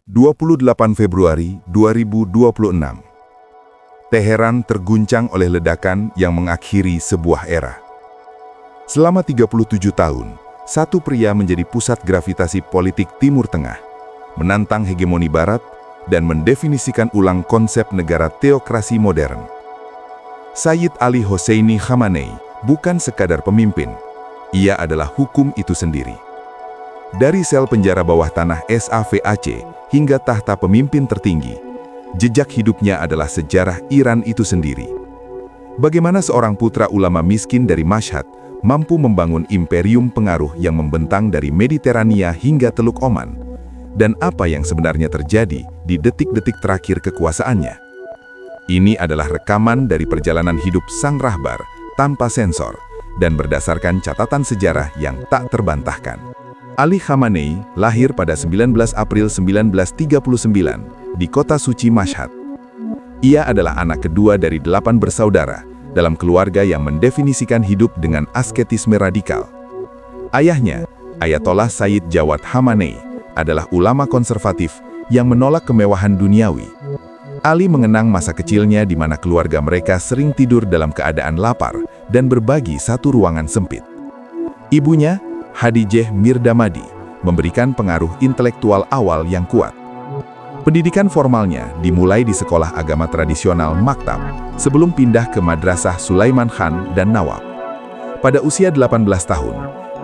28 Februari 2026. Teheran terguncang oleh ledakan yang mengakhiri sebuah era. Selama 37 tahun, satu pria menjadi pusat gravitasi politik Timur Tengah, menantang hegemoni Barat dan mendefinisikan ulang konsep negara teokrasi modern. Sayyid Ali Hosseini Khamenei bukan sekadar pemimpin, ia adalah hukum itu sendiri. Dari sel penjara bawah tanah SAVAC hingga tahta pemimpin tertinggi, jejak hidupnya adalah sejarah Iran itu sendiri. Bagaimana seorang putra ulama miskin dari Mashhad mampu membangun imperium pengaruh yang membentang dari Mediterania hingga Teluk Oman, dan apa yang sebenarnya terjadi di detik-detik terakhir kekuasaannya. Ini adalah rekaman dari perjalanan hidup sang rahbar tanpa sensor dan berdasarkan catatan sejarah yang tak terbantahkan. Ali Khamenei lahir pada 19 April 1939 di kota suci Mashhad. Ia adalah anak kedua dari 8 bersaudara dalam keluarga yang mendefinisikan hidup dengan asketisme radikal. Ayahnya, Ayatollah Sayyid Jawad Khamenei, adalah ulama konservatif yang menolak kemewahan duniawi. Ali mengenang masa kecilnya di mana keluarga mereka sering tidur dalam keadaan lapar dan berbagi satu ruangan sempit. Ibunya, Hadijeh Mirdamadi, memberikan pengaruh intelektual awal yang kuat. Pendidikan formalnya dimulai di sekolah agama tradisional Maktab sebelum pindah ke Madrasah Sulaiman Khan dan Nawab. Pada usia 18 tahun,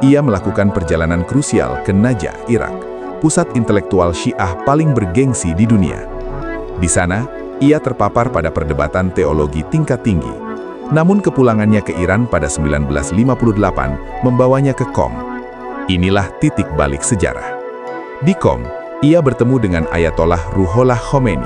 ia melakukan perjalanan krusial ke Najaf, Irak, pusat intelektual Syiah paling bergengsi di dunia. Di sana, ia terpapar pada perdebatan teologi tingkat tinggi. Namun kepulangannya ke Iran pada 1958 membawanya ke Qom. Inilah titik balik sejarah. Di Qom, ia bertemu dengan Ayatollah Ruhollah Khomeini.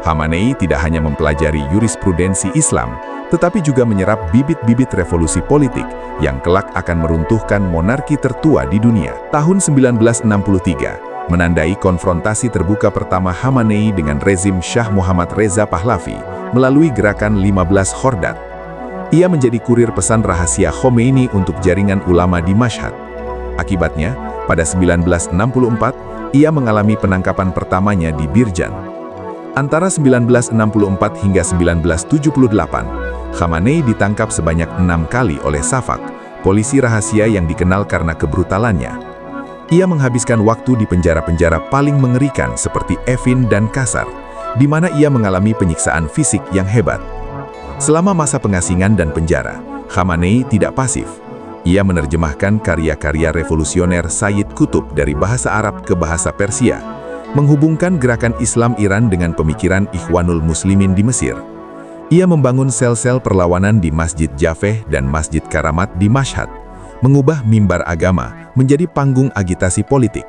Khamenei tidak hanya mempelajari jurisprudensi Islam, tetapi juga menyerap bibit-bibit revolusi politik yang kelak akan meruntuhkan monarki tertua di dunia. Tahun 1963 menandai konfrontasi terbuka pertama Khamenei dengan rezim Shah Muhammad Reza Pahlavi melalui gerakan 15 Khordad. Ia menjadi kurir pesan rahasia Khomeini untuk jaringan ulama di Mashhad. Akibatnya, pada 1964, ia mengalami penangkapan pertamanya di Birjan. Antara 1964 hingga 1978, Khamenei ditangkap sebanyak 6 kali oleh Safak, polisi rahasia yang dikenal karena kebrutalannya. Ia menghabiskan waktu di penjara-penjara paling mengerikan seperti Evin dan Kasar, di mana ia mengalami penyiksaan fisik yang hebat. Selama masa pengasingan dan penjara, Khamenei tidak pasif. Ia menerjemahkan karya-karya revolusioner Sayyid Qutb dari bahasa Arab ke bahasa Persia, menghubungkan gerakan Islam Iran dengan pemikiran Ikhwanul Muslimin di Mesir. Ia membangun sel-sel perlawanan di Masjid Jafeh dan Masjid Karamat di Mashhad, mengubah mimbar agama menjadi panggung agitasi politik.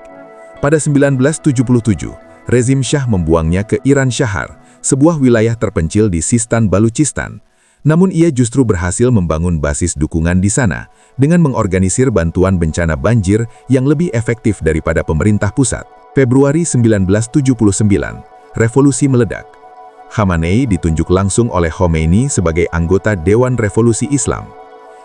Pada 1977, rezim Shah membuangnya ke Iran Shahar, sebuah wilayah terpencil di Sistan Baluchistan. Namun ia justru berhasil membangun basis dukungan di sana dengan mengorganisir bantuan bencana banjir yang lebih efektif daripada pemerintah pusat. Februari 1979, revolusi meledak. Khamenei ditunjuk langsung oleh Khomeini sebagai anggota Dewan Revolusi Islam.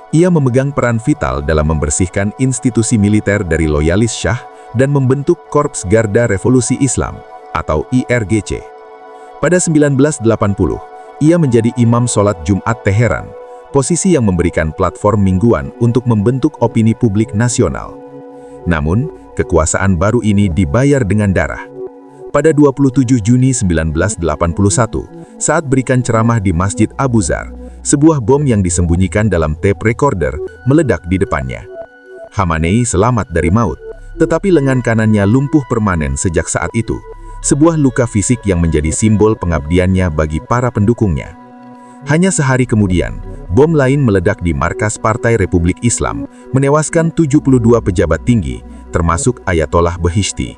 Ia memegang peran vital dalam membersihkan institusi militer dari loyalis Shah dan membentuk Korps Garda Revolusi Islam atau IRGC. Pada 1980, ia menjadi imam sholat Jumat Teheran, posisi yang memberikan platform mingguan untuk membentuk opini publik nasional. Namun, kekuasaan baru ini dibayar dengan darah. Pada 27 Juni 1981, saat berikan ceramah di Masjid Abu Zar, sebuah bom yang disembunyikan dalam tape recorder meledak di depannya. Khamenei selamat dari maut, tetapi lengan kanannya lumpuh permanen sejak saat itu. Sebuah luka fisik yang menjadi simbol pengabdiannya bagi para pendukungnya. Hanya sehari kemudian, bom lain meledak di markas Partai Republik Islam, menewaskan 72 pejabat tinggi, termasuk Ayatollah Behishti.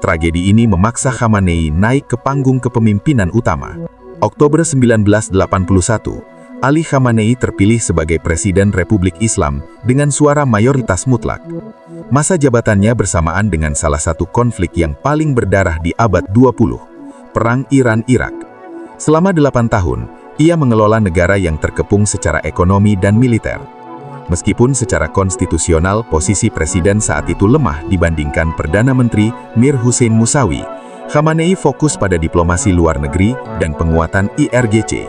Tragedi ini memaksa Khamenei naik ke panggung kepemimpinan utama. Oktober 1981, Ali Khamenei terpilih sebagai Presiden Republik Islam dengan suara mayoritas mutlak. Masa jabatannya bersamaan dengan salah satu konflik yang paling berdarah di abad 20, Perang Iran-Irak. Selama 8 tahun, ia mengelola negara yang terkepung secara ekonomi dan militer. Meskipun secara konstitusional posisi presiden saat itu lemah dibandingkan Perdana Menteri Mir Hussein Musawi, Khamenei fokus pada diplomasi luar negeri dan penguatan IRGC.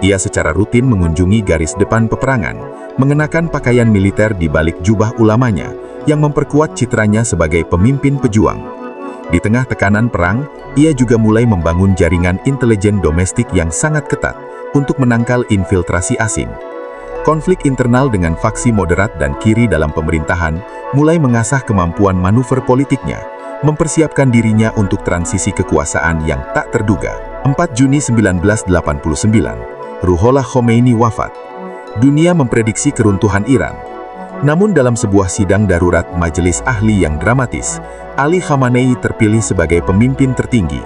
Ia secara rutin mengunjungi garis depan peperangan, mengenakan pakaian militer di balik jubah ulamanya, yang memperkuat citranya sebagai pemimpin pejuang. Di tengah tekanan perang, ia juga mulai membangun jaringan intelijen domestik yang sangat ketat untuk menangkal infiltrasi asing. Konflik internal dengan faksi moderat dan kiri dalam pemerintahan mulai mengasah kemampuan manuver politiknya, mempersiapkan dirinya untuk transisi kekuasaan yang tak terduga. 4 Juni 1989, Ruhollah Khomeini wafat. Dunia memprediksi keruntuhan Iran. Namun dalam sebuah sidang darurat majelis ahli yang dramatis, Ali Khamenei terpilih sebagai pemimpin tertinggi.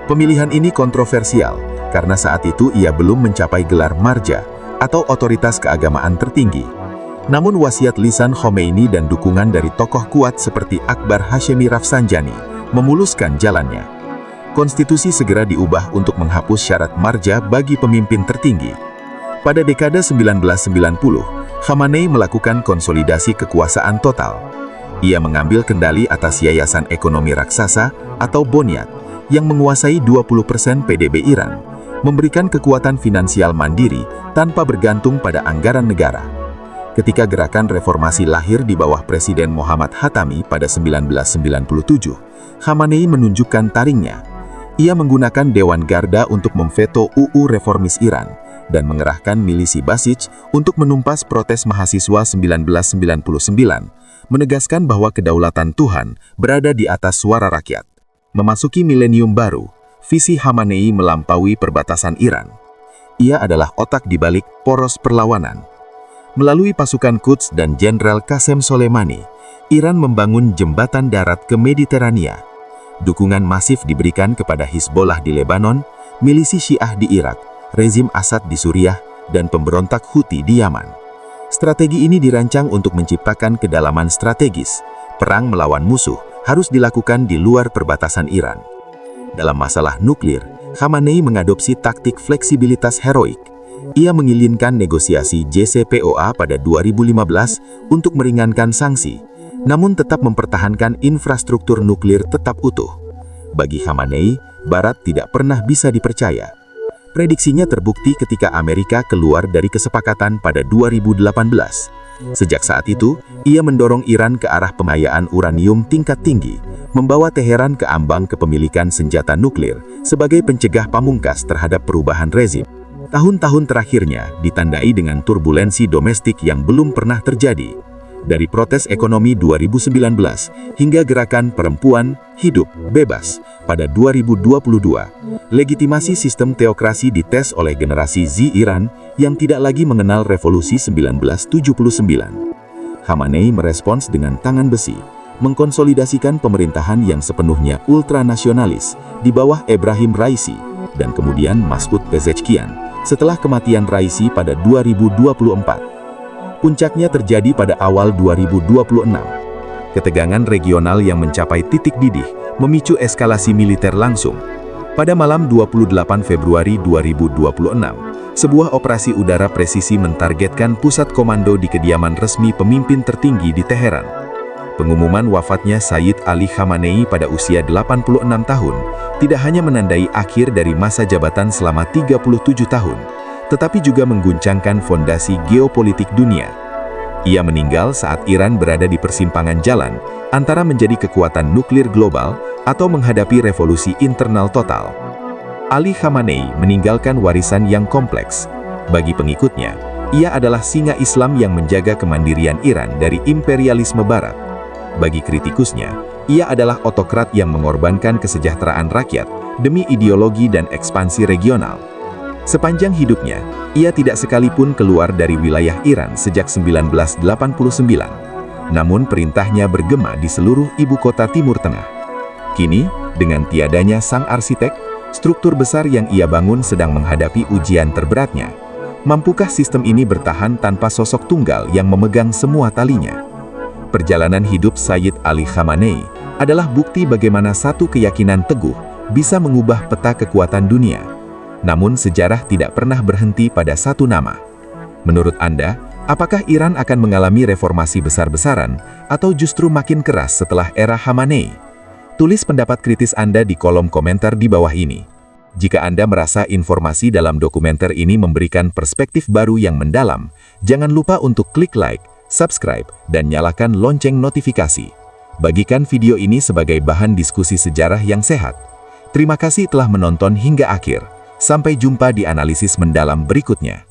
Pemilihan ini kontroversial, karena saat itu ia belum mencapai gelar marja, atau otoritas keagamaan tertinggi. Namun wasiat lisan Khomeini dan dukungan dari tokoh kuat seperti Akbar Hashemi Rafsanjani memuluskan jalannya. Konstitusi segera diubah untuk menghapus syarat marja bagi pemimpin tertinggi. Pada dekade 1990, Khamenei melakukan konsolidasi kekuasaan total. Ia mengambil kendali atas Yayasan Ekonomi Raksasa atau Bonyat yang menguasai 20% PDB Iran, memberikan kekuatan finansial mandiri tanpa bergantung pada anggaran negara. Ketika gerakan reformasi lahir di bawah Presiden Mohammad Khatami pada 1997, Khamenei menunjukkan taringnya. Ia menggunakan Dewan Garda untuk memveto UU Reformis Iran dan mengerahkan milisi Basij untuk menumpas protes mahasiswa 1999, menegaskan bahwa kedaulatan Tuhan berada di atas suara rakyat. Memasuki milenium baru, visi Khamenei melampaui perbatasan Iran. Ia adalah otak di balik poros perlawanan. Melalui pasukan Quds dan Jenderal Qasem Soleimani, Iran membangun jembatan darat ke Mediterania. Dukungan masif diberikan kepada Hizbollah di Lebanon, milisi Syiah di Irak, rezim Assad di Suriah, dan pemberontak Houthi di Yaman. Strategi ini dirancang untuk menciptakan kedalaman strategis. Perang melawan musuh harus dilakukan di luar perbatasan Iran. Dalam masalah nuklir, Khamenei mengadopsi taktik fleksibilitas heroik. Ia mengizinkan negosiasi JCPOA pada 2015 untuk meringankan sanksi, namun tetap mempertahankan infrastruktur nuklir tetap utuh. Bagi Khamenei, Barat tidak pernah bisa dipercaya. Prediksinya terbukti ketika Amerika keluar dari kesepakatan pada 2018. Sejak saat itu, ia mendorong Iran ke arah pemayaan uranium tingkat tinggi, membawa Teheran ke ambang kepemilikan senjata nuklir sebagai pencegah pamungkas terhadap perubahan rezim. Tahun-tahun terakhirnya ditandai dengan turbulensi domestik yang belum pernah terjadi. Dari protes ekonomi 2019 hingga gerakan perempuan hidup bebas pada 2022, legitimasi sistem teokrasi dites oleh generasi Z Iran yang tidak lagi mengenal revolusi 1979. Khamenei merespons dengan tangan besi, mengkonsolidasikan pemerintahan yang sepenuhnya ultranasionalis di bawah Ebrahim Raisi dan kemudian Masoud Pezeshkian setelah kematian Raisi pada 2024. Puncaknya terjadi pada awal 2026. Ketegangan regional yang mencapai titik didih memicu eskalasi militer langsung. Pada malam 28 Februari 2026, sebuah operasi udara presisi mentargetkan pusat komando di kediaman resmi pemimpin tertinggi di Teheran. Pengumuman wafatnya Sayyid Ali Khamenei pada usia 86 tahun tidak hanya menandai akhir dari masa jabatan selama 37 tahun, tetapi juga mengguncangkan fondasi geopolitik dunia. Ia meninggal saat Iran berada di persimpangan jalan antara menjadi kekuatan nuklir global atau menghadapi revolusi internal total. Ali Khamenei meninggalkan warisan yang kompleks. Bagi pengikutnya, ia adalah singa Islam yang menjaga kemandirian Iran dari imperialisme Barat. Bagi kritikusnya, ia adalah otokrat yang mengorbankan kesejahteraan rakyat demi ideologi dan ekspansi regional. Sepanjang hidupnya, ia tidak sekalipun keluar dari wilayah Iran sejak 1989. Namun perintahnya bergema di seluruh ibu kota Timur Tengah. Kini, dengan tiadanya sang arsitek, struktur besar yang ia bangun sedang menghadapi ujian terberatnya. Mampukah sistem ini bertahan tanpa sosok tunggal yang memegang semua talinya? Perjalanan hidup Sayyid Ali Khamenei adalah bukti bagaimana satu keyakinan teguh bisa mengubah peta kekuatan dunia. Namun sejarah tidak pernah berhenti pada satu nama. Menurut Anda, apakah Iran akan mengalami reformasi besar-besaran atau justru makin keras setelah era Khamenei? Tulis pendapat kritis Anda di kolom komentar di bawah ini. Jika Anda merasa informasi dalam dokumenter ini memberikan perspektif baru yang mendalam, jangan lupa untuk klik like, subscribe, dan nyalakan lonceng notifikasi. Bagikan video ini sebagai bahan diskusi sejarah yang sehat. Terima kasih telah menonton hingga akhir. Sampai jumpa di analisis mendalam berikutnya.